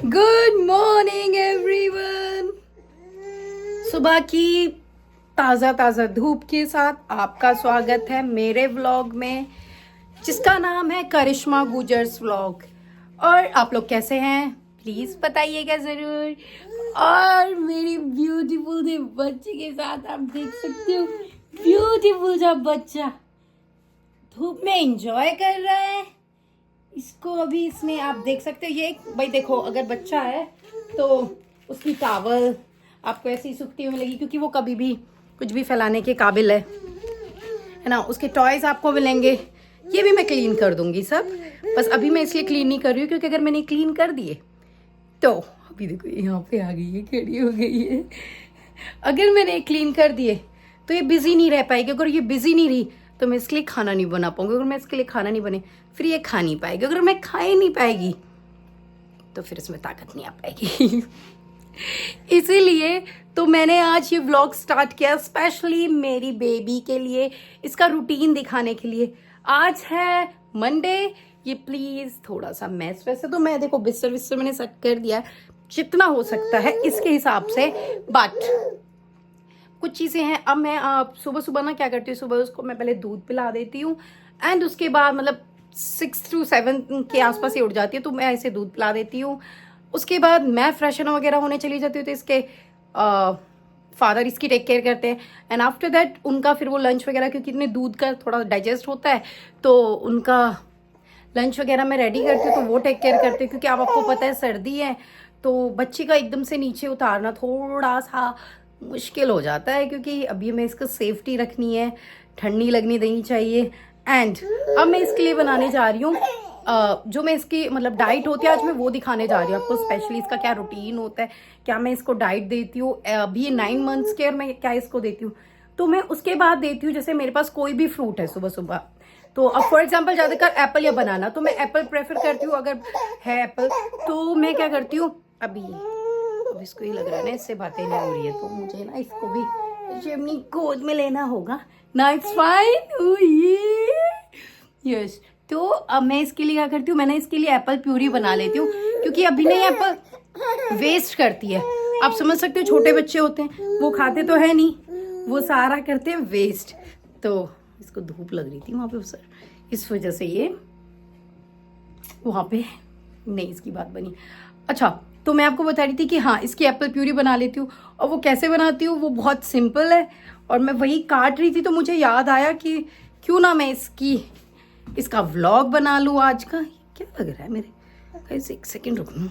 Good morning everyone. सुबह की ताज़ा ताज़ा धूप के साथ आपका स्वागत है मेरे व्लॉग में, जिसका नाम है करिश्मा गुजर्स व्लॉग। और आप लोग कैसे हैं प्लीज़ बताइएगा ज़रूर। और मेरी ब्यूटीफुल से बच्चे के साथ आप देख सकते हो, ब्यूटीफुल सा बच्चा धूप में एंजॉय कर रहा है। इसको अभी इसने आप देख सकते हो, ये भाई देखो, अगर बच्चा है तो उसकी टॉवल आपको ऐसे ही सूखती हुई मिलेगी, क्योंकि वो कभी भी कुछ भी फैलाने के काबिल है ना। उसके टॉयज आपको मिलेंगे, ये भी मैं क्लीन कर दूंगी सब। बस अभी मैं इसलिए क्लीन नहीं कर रही हूँ क्योंकि अगर मैंने क्लीन कर दिए तो अभी देखो यहाँ पे आ गई है, खड़ी हो गई है। अगर मैंने क्लीन कर दिए तो ये बिजी नहीं रह पाएगी। अगर ये बिजी नहीं रही तो मैं इसके लिए खाना नहीं बना पाऊंगी। अगर मैं इसके लिए खाना नहीं बने फिर ये खा नहीं पाएगी। अगर मैं खा ही नहीं पाएगी तो फिर इसमें ताकत नहीं आ पाएगी। इसीलिए तो मैंने आज ये व्लॉग स्टार्ट किया स्पेशली मेरी बेबी के लिए, इसका रूटीन दिखाने के लिए। आज है मंडे, ये प्लीज थोड़ा सा मैस, वैसे तो मैं देखो बिस्तर विस्तर मैंने सेट कर दिया है जितना हो सकता है इसके हिसाब से, बट कुछ चीज़ें हैं। अब मैं सुबह सुबह ना क्या करती हूँ, सुबह उसको मैं पहले दूध पिला देती हूँ एंड उसके बाद मतलब 6 to 7 के आसपास ही उठ जाती है तो मैं ऐसे दूध पिला देती हूँ। उसके बाद मैं फ्रेशन वगैरह होने चली जाती हूँ तो इसके फादर इसकी टेक केयर करते हैं। एंड आफ्टर दैट उनका फिर वो लंच वगैरह, क्योंकि इतने दूध का थोड़ा डाइजेस्ट होता है तो उनका लंच वगैरह मैं रेडी करती हूँ तो वो टेक केयर करते हैं। क्योंकि अब आपको पता है सर्दी है तो बच्चे का एकदम से नीचे उतारना थोड़ा सा मुश्किल हो जाता है, क्योंकि अभी मैं इसको सेफ्टी रखनी है, ठंडी लगनी देनी चाहिए। एंड अब मैं इसके लिए बनाने जा रही हूँ जो मैं इसकी मतलब डाइट होती है, आज मैं वो दिखाने जा रही हूँ आपको स्पेशली। इसका क्या रूटीन होता है, क्या मैं इसको डाइट देती हूँ, अभी 9 मंथ्स के और मैं क्या इसको देती हूँ, तो मैं उसके बाद देती हूँ। जैसे मेरे पास कोई भी फ्रूट है सुबह सुबह, तो अब फॉर एग्जाम्पल ज़्यादातर एप्पल या बनाना, तो मैं एप्पल प्रेफर करती हूँ। अगर है एप्पल तो मैं क्या करती हूँ, अभी इसको ही लग रहा है ना इससे बातें नहीं हो रही है तो मुझे ना इसको भी अपनी गोद में लेना होगा ना। It's fine. यस, तो अब मैं इसके लिए क्या करती हूँ, मैंने इसके लिए एप्पल प्यूरी बना लेती हूँ, क्योंकि अभी नहीं एप्पल वेस्ट करती है। आप समझ सकते हो, छोटे बच्चे होते हैं वो खाते तो है नहीं, वो सारा करते हैं वेस्ट। तो इसको धूप लग रही थी वहां पे सर, इस वजह से ये वहां पे नहीं इसकी बात बनी। अच्छा, तो मैं आपको बता रही थी कि हाँ इसकी एप्पल प्यूरी बना लेती हूँ। और वो कैसे बनाती हूँ वो बहुत सिंपल है, और मैं वही काट रही थी तो मुझे याद आया कि क्यों ना मैं इसका व्लॉग बना लूँ आज का। क्या लग रहा है मेरे, कैसे एक सेकेंड रुक लूँ,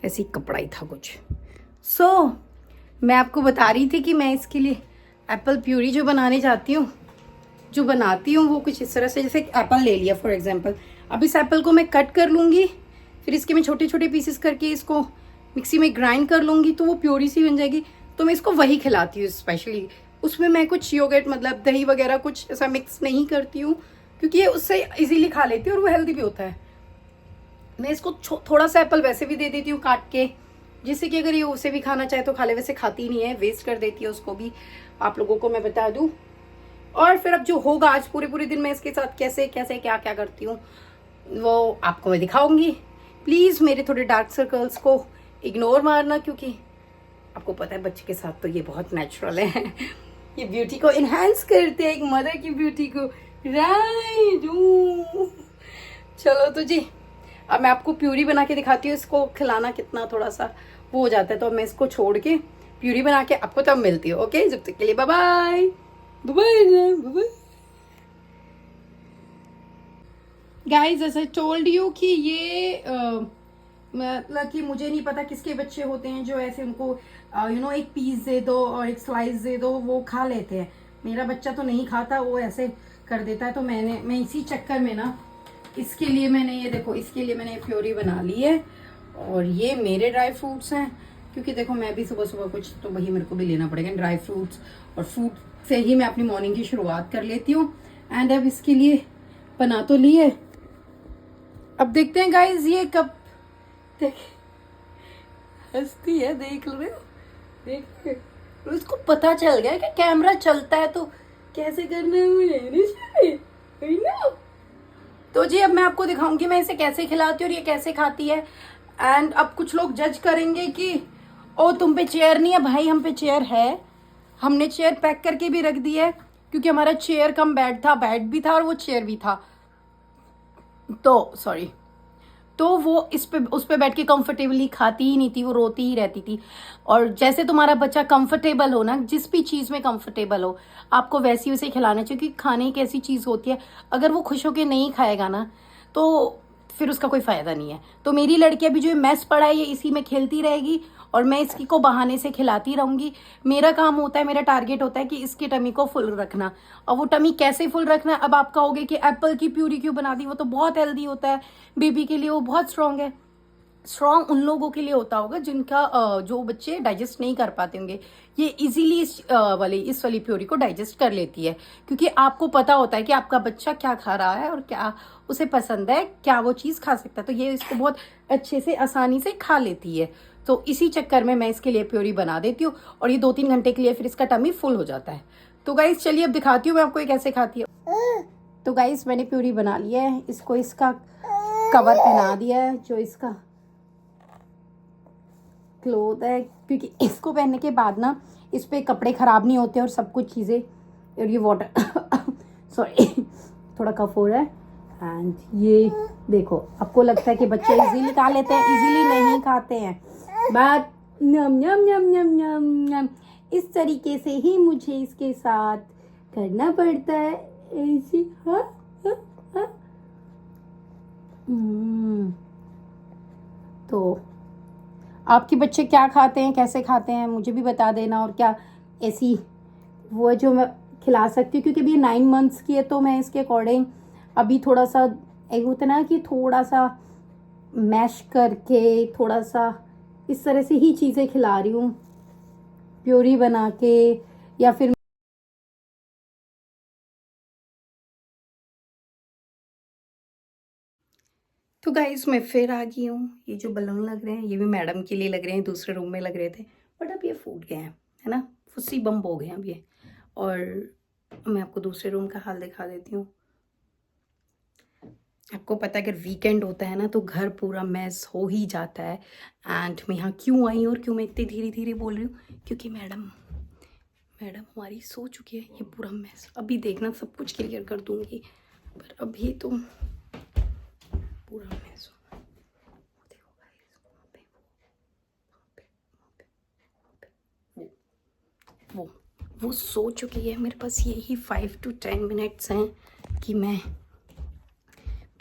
ऐसी कपड़ा ही था कुछ। मैं आपको बता रही थी कि मैं इसके लिए एप्पल प्यूरी जो बनाने जाती हूँ, जो बनाती हूँ वो कुछ इस तरह से। जैसे एप्पल ले लिया फॉर एग्जांपल, अब इस एप्पल को मैं कट कर लूँगी, फिर इसके मैं छोटे छोटे पीसेस करके इसको मिक्सी में ग्राइंड कर लूँगी तो वो प्यूरी सी बन जाएगी। तो मैं इसको वही खिलाती हूँ स्पेशली। उसमें मैं कुछ योगर्ट मतलब दही वगैरह कुछ ऐसा मिक्स नहीं करती हूँ, क्योंकि ये उससे इजीली खा लेती है और वो हेल्दी भी होता है। मैं इसको थोड़ा सा एप्पल वैसे भी दे देती हूँ काट के, जिससे कि अगर ये उसे भी खाना चाहे तो खा ले। वैसे खाती नहीं है, वेस्ट कर देती है उसको भी, आप लोगों को मैं बता दूँ। और फिर अब जो होगा आज पूरे दिन मैं इसके साथ कैसे कैसे क्या क्या करती हूँ वो आपको मैं दिखाऊंगी। प्लीज़ मेरे थोड़े डार्क सर्कल्स को इग्नोर मारना, क्योंकि आपको पता है बच्चे के साथ तो ये बहुत नेचुरल है। ये ब्यूटी को इन्हांस करते हैं, एक मदर की ब्यूटी को। राइट। चलो तो जी, अब मैं आपको प्यूरी बना के दिखाती हूँ। इसको खिलाना कितना थोड़ा सा वो हो जाता है, तो मैं इसको छोड़ के प्यूरी बना के आपको तब मिलती हूँ। ओके, जब तक के लिए बाय बाय। गाइज, ऐसे टोल्ड यू कि ये मतलब कि मुझे नहीं पता किसके बच्चे होते हैं जो ऐसे उनको एक पीस दे दो और एक स्लाइस दे दो वो खा लेते हैं। मेरा बच्चा तो नहीं खाता, वो ऐसे कर देता है। तो मैं इसी चक्कर में ना इसके लिए मैंने ये देखो, इसके लिए मैंने प्योरी बना ली है। और ये मेरे ड्राई फ्रूट्स हैं, क्योंकि देखो मैं भी सुबह सुबह कुछ तो वही मेरे को भी लेना पड़ेगा, ड्राई फ्रूट्स और फ्रूट से ही मैं अपनी मॉर्निंग की शुरुआत कर लेती हूँ। एंड अब इसके लिए बना तो लिए, अब देखते हैं गाइज ये कब देख हंसती है, देख लो देख उसको पता चल गया कि कैमरा चलता है तो कैसे करना है मुझे नहीं चाहिए। तो जी अब मैं आपको दिखाऊंगी मैं इसे कैसे खिलाती हूँ और ये कैसे खाती है। एंड अब कुछ लोग जज करेंगे कि ओ तुम पे चेयर नहीं है, भाई हम पे चेयर है। हमने चेयर पैक करके भी रख दी है क्योंकि हमारा चेयर कम बेड था, बेड भी था और वो चेयर भी था। तो सॉरी, तो वो इस पे उस पे बैठ के कंफर्टेबली खाती ही नहीं थी, वो रोती ही रहती थी। और जैसे तुम्हारा बच्चा कंफर्टेबल हो ना, जिस भी चीज़ में कंफर्टेबल हो, आपको वैसी वैसे खिलाना चाहिए। क्योंकि खाने एक ऐसी चीज़ होती है, अगर वो खुश होके नहीं खाएगा ना तो फिर उसका कोई फ़ायदा नहीं है। तो मेरी लड़की अभी जो मैस पड़ा है ये इसी में खेलती रहेगी और मैं इसकी को बहाने से खिलाती रहूंगी। मेरा काम होता है, मेरा टारगेट होता है कि इसकी टमी को फुल रखना। और वो टमी कैसे फुल रखना है, अब आप कहोगे कि एप्पल की प्यूरी क्यों बना दी, वो तो बहुत हेल्दी होता है बेबी के लिए, वो बहुत स्ट्रांग है। स्ट्रॉन्ग उन लोगों के लिए होता होगा जिनका जो बच्चे डाइजेस्ट नहीं कर पाते होंगे। ये इजीली इस वाली प्योरी को डाइजेस्ट कर लेती है क्योंकि आपको पता होता है कि आपका बच्चा क्या खा रहा है और क्या उसे पसंद है, क्या वो चीज़ खा सकता है। तो ये इसको बहुत अच्छे से आसानी से खा लेती है। तो इसी चक्कर में मैं इसके लिए प्योरी बना देती हूँ और ये 2-3 घंटे के लिए फिर इसका टमी फुल हो जाता है। तो गाइस चलिए अब दिखाती हूँ मैं आपको ये कैसे खाती है। तो गाइस मैंने प्योरी बना लिया है, इसको इसका कवर पहना दिया है जो इसका क्लोथ है, क्योंकि इसको पहनने के बाद ना इस पे कपड़े ख़राब नहीं होते और सब कुछ चीज़ें। और ये वाटर सॉरी थोड़ा कफ हो रहा है। एंड ये देखो, आपको लगता है कि बच्चे इजीली खा लेते हैं, इजीली नहीं खाते हैं। बट नम नम नम नम नम नम इस तरीके से ही मुझे इसके साथ करना पड़ता है ऐसे। हाँ हाँ हाँ। तो आपके बच्चे क्या खाते हैं, कैसे खाते हैं, मुझे भी बता देना। और क्या ऐसी वो जो मैं खिला सकती हूँ, क्योंकि अभी 9 मंथ्स की है तो मैं इसके अकॉर्डिंग अभी थोड़ा सा एक होता है ना कि थोड़ा सा मैश करके थोड़ा सा इस तरह से ही चीज़ें खिला रही हूँ, प्योरी बना के या फिर। तो गाइस मैं फिर आ गई हूँ। ये जो बलून लग रहे हैं ये भी मैडम के लिए लग रहे हैं, दूसरे रूम में लग रहे थे बट अब ये फूट गए हैं, है ना, फुस्सी बम हो गए हैं अब ये। और मैं आपको दूसरे रूम का हाल दिखा देती हूँ। आपको पता है अगर वीकेंड होता है ना तो घर पूरा मैस हो ही जाता है। एंड मैं यहाँ क्यों आई और क्यों मैं इतनी धीरे धीरे बोल रही हूँ, क्योंकि मैडम हमारी सो चुकी है। ये पूरा मैस अभी देखना सब कुछ क्लियर कर दूंगी, पर अभी तो पूरा मैस हो। देखो गाइस, वहाँ पे वो वो सो चुकी है। मेरे पास यही 5 to 10 मिनट्स हैं कि मैं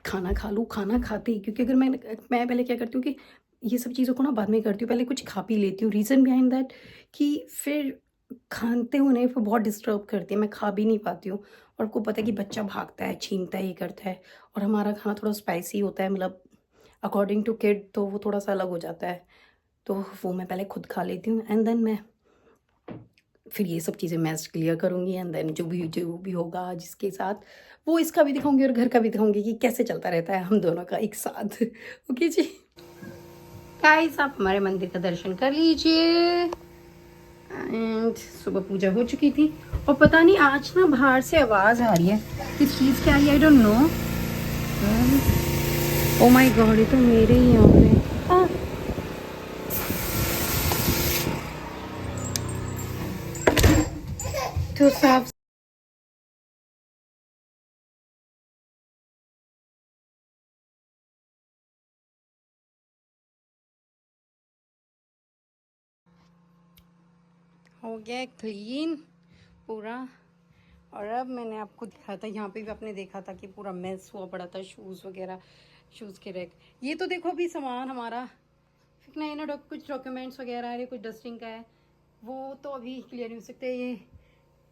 खाना खा लूँ। खाना खाते ही, क्योंकि अगर मैं पहले क्या करती हूँ कि ये सब चीज़ों को ना बाद में करती हूँ, पहले कुछ खा पी लेती हूँ। रीज़न बिहाइंड दैट कि फिर खाते हुए फिर बहुत डिस्टर्ब करती है, मैं खा भी नहीं पाती हूँ। और आपको पता है कि बच्चा भागता है, छीनता है, ये करता है। और हमारा खाना थोड़ा स्पाइसी होता है, मतलब अकॉर्डिंग टू किड तो वो थोड़ा सा अलग हो जाता है। तो वो मैं पहले खुद खा लेती हूँ एंड देन मैं फिर ये सब चीज़ें मैं क्लियर करूँगी। एंड देन जो भी होगा जिसके साथ, वो इसका भी दिखाऊंगी और घर का भी दिखाऊंगी कि कैसे चलता रहता है हम दोनों का एक साथ। ओके जी गाइस, आप हमारे मंदिर का दर्शन कर लीजिए। एंड सुबह पूजा हो चुकी थी और पता नहीं आज ना बाहर से आवाज़ आ रही है, किस चीज़ की आ रही है, I don't know. Oh my God, ये तो मेरे ही यहाँ पे तो साफ हो गया क्लीन पूरा। और अब मैंने आपको दिखाया था, यहाँ पे भी आपने देखा था कि पूरा मेस हुआ पड़ा था, शूज़ वगैरह, शूज़ के रैक। ये तो देखो अभी सामान हमारा फिर नहीं ना, कुछ डॉक्यूमेंट्स वगैरह है, कुछ डस्टिंग का है, वो तो अभी क्लियर नहीं हो सकते। ये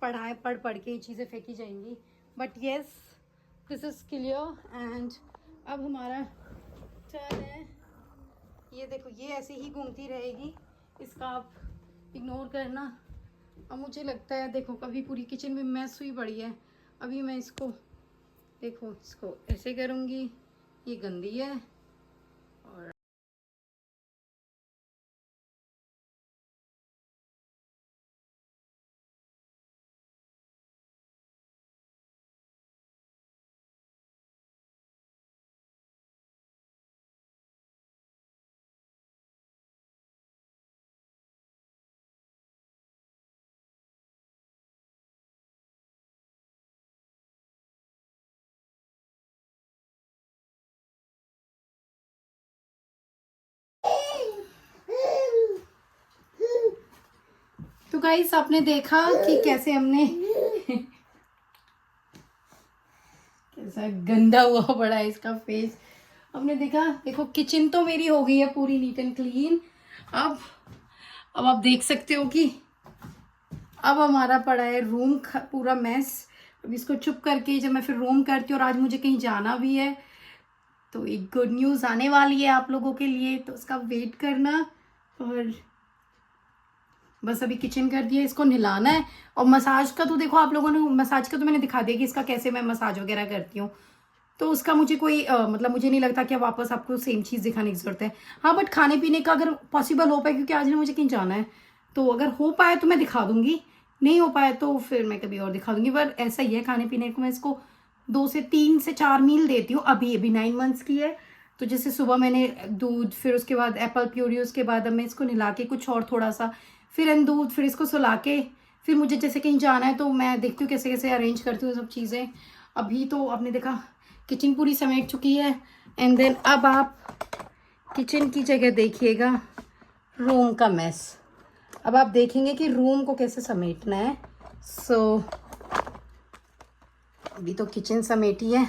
पढ़ के ये चीज़ें फेंकी जाएंगी। But yes, this is clear. And अब हमारा टर्न है। ये देखो, ये ऐसे ही घूमती रहेगी, इसका आप इग्नोर करना। अब मुझे लगता है देखो, कभी पूरी किचन में मैस हुई पड़ी है। अभी मैं इसको देखो, इसको ऐसे करूँगी, ये गंदी है। और गाइस आपने देखा कि कैसे हमने कैसा गंदा हुआ पड़ा है इसका फेस। हमने देखा, देखो किचन तो मेरी हो गई है पूरी नीट एंड क्लीन। अब आप देख सकते हो कि अब हमारा पड़ा है रूम पूरा मैस। अब इसको चुप करके जब मैं फिर रूम करती हूँ, और आज मुझे कहीं जाना भी है, तो एक गुड न्यूज़ आने वाली है आप लोगों के लिए, तो उसका वेट करना। और बस अभी किचन कर दिया, इसको नहलाना है। और मसाज का तो देखो, आप लोगों ने मसाज का तो मैंने दिखा दिया कि इसका कैसे मैं मसाज वगैरह करती हूँ, तो उसका मुझे कोई मतलब मुझे नहीं लगता कि वापस आपको सेम चीज़ दिखाने की जरूरत है। हाँ, बट खाने पीने का अगर पॉसिबल हो पाए, क्योंकि आज ना मुझे कहीं जाना है, तो अगर हो पाए तो मैं दिखा दूंगी, नहीं हो पाए तो फिर मैं कभी और दिखा दूंगी। पर ऐसा ही है, खाने पीने को मैं इसको 2 से 3 से 4 मील देती हूँ। अभी 9 मंथ्स की है, तो जैसे सुबह मैंने दूध, फिर उसके बाद एप्पल प्यूरी, उसके बाद अब मैं इसको नहला के कुछ और थोड़ा सा, फिर दूध, फिर इसको सुला के, फिर मुझे जैसे कहीं जाना है तो मैं देखती हूँ कैसे कैसे अरेंज करती हूँ सब चीज़ें। अभी तो आपने देखा किचन पूरी समेट चुकी है। एंड देन अब आप किचन की जगह देखिएगा रूम का मैस। अब आप देखेंगे कि रूम को कैसे समेटना है। सो अभी तो किचन समेटी है।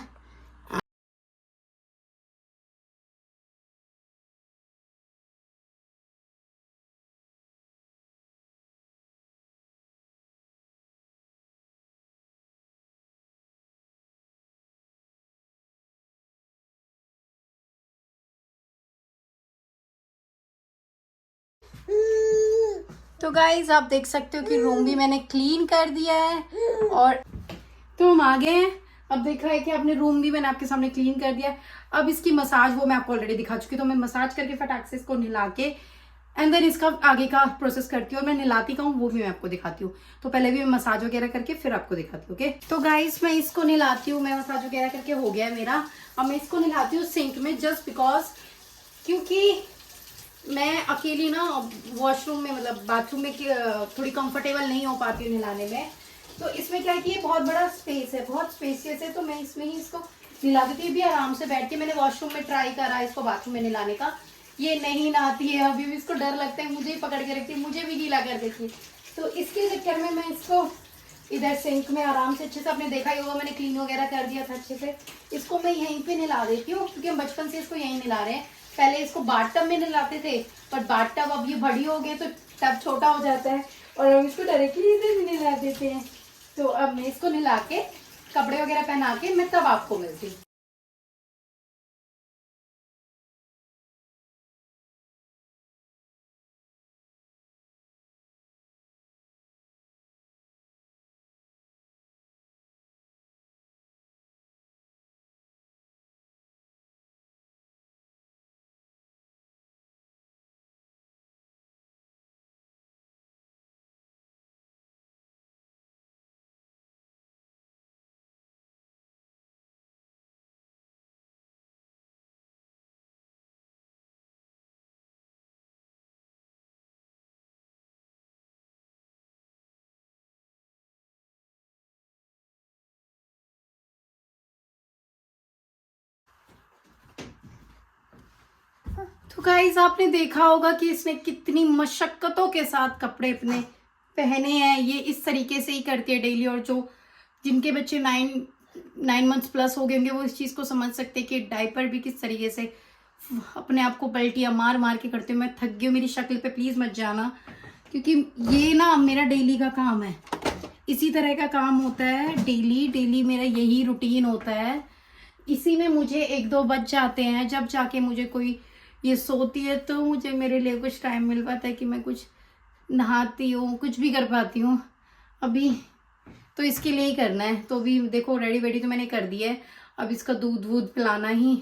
तो गाइज आप देख सकते हो कि रूम भी मैंने क्लीन कर दिया है, और तो हम आ गए हैं। अब देख रहा है कि अपने रूम भी मैंने आपके सामने क्लीन कर दिया। अब इसकी मसाज वो मैं आपको ऑलरेडी दिखा चुकी हूँ, तो मैं मसाज करके फटाक से इसको नहला के एंड देन इसका आगे का प्रोसेस करती हूँ। और मैं नहलाती का हूँ वो भी मैं आपको दिखाती हूँ, तो पहले भी मैं मसाज वगैरह करके फिर आपको दिखाती हूँ। ओके, तो गाइस मैं इसको नहलाती हूँ, मैं मसाज वगैरह करके हो गया है मेरा। अब मैं इसको नहलाती हूँ सिंक में, जस्ट बिकॉज क्योंकि मैं अकेली ना वॉशरूम में, मतलब बाथरूम में थोड़ी कंफर्टेबल नहीं हो पाती हूँ नहलाने में। तो इसमें क्या है कि ये बहुत बड़ा स्पेस है, बहुत स्पेसियस है, तो मैं इसमें ही इसको नहला देती हूँ। भी आराम से बैठ के मैंने वॉशरूम में ट्राई करा इसको बाथरूम में नहलाने का, ये नहीं नहाती है, अभी भी इसको डर लगता है, मुझे ही पकड़ के रखती है, मुझे भी गीला कर देती है। तो इसके चक्कर में मैं इसको इधर सिंक में आराम से अच्छे से, आपने देखा ही होगा मैंने क्लीन वगैरह कर दिया था अच्छे से, इसको मैं यहीं पे नहला देती हूँ, क्योंकि हम बचपन से इसको यहीं नहला रहे हैं। पहले इसको बाथटब में नहलाते थे, पर बाथटब अब ये बड़ी हो गई तो टब छोटा हो जाता है, और हम इसको डायरेक्टली इधर भी नहला देते हैं। तो अब मैं इसको नहला के कपड़े वगैरह पहना के मैं तब आपको मिलती हूँ। तो गाइज आपने देखा होगा कि इसने कितनी मशक्कतों के साथ कपड़े अपने पहने हैं। ये इस तरीके से ही करती है डेली, और जो जिनके बच्चे 9 मंथ्स प्लस हो गए होंगे वो इस चीज़ को समझ सकते हैं कि डायपर भी किस तरीके से अपने आप को पलटियाँ मार मार के करते हो। मैं थक गई हूँ, मेरी शक्ल पे प्लीज़ मत जाना, क्योंकि ये ना मेरा डेली का काम है, इसी तरह का काम होता है डेली मेरा यही रूटीन होता है। इसी में मुझे 1-2 बज जाते हैं, जब जाके मुझे कोई ये सोती है तो मुझे मेरे लिए कुछ टाइम मिल पाता है कि मैं कुछ नहाती हूँ, कुछ भी कर पाती हूँ। अभी तो इसके लिए ही करना है, तो अभी देखो रेडी वेडी तो मैंने कर दिया है। अब इसका दूध वूध पिलाना ही,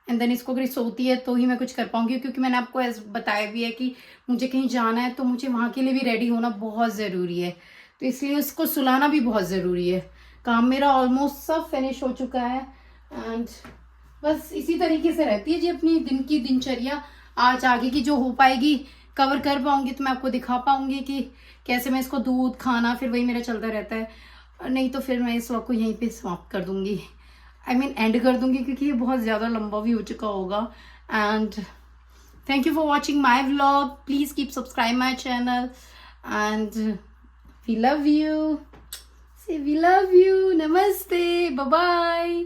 एंड देन इसको अगर सोती है तो ही मैं कुछ कर पाऊंगी, क्योंकि मैंने आपको ऐसा बताया भी है कि मुझे कहीं जाना है तो मुझे वहाँ के लिए भी रेडी होना बहुत ज़रूरी है, तो इसलिए उसको सुलाना भी बहुत ज़रूरी है। काम मेरा ऑलमोस्ट सब फिनिश हो चुका है, एंड बस इसी तरीके से रहती है जी अपनी दिन की दिनचर्या। आज आगे की जो हो पाएगी कवर कर पाऊंगी तो मैं आपको दिखा पाऊंगी कि कैसे मैं इसको दूध खाना, फिर वही मेरा चलता रहता है। नहीं तो फिर मैं इस व्लॉग को यहीं पे समाप्त कर दूंगी, एंड कर दूंगी, क्योंकि ये बहुत ज़्यादा लंबा भी हो चुका होगा। And thank you for watching my vlog, please keep subscribe my channel, and we love you. Say we love you. Namaste. Bye bye.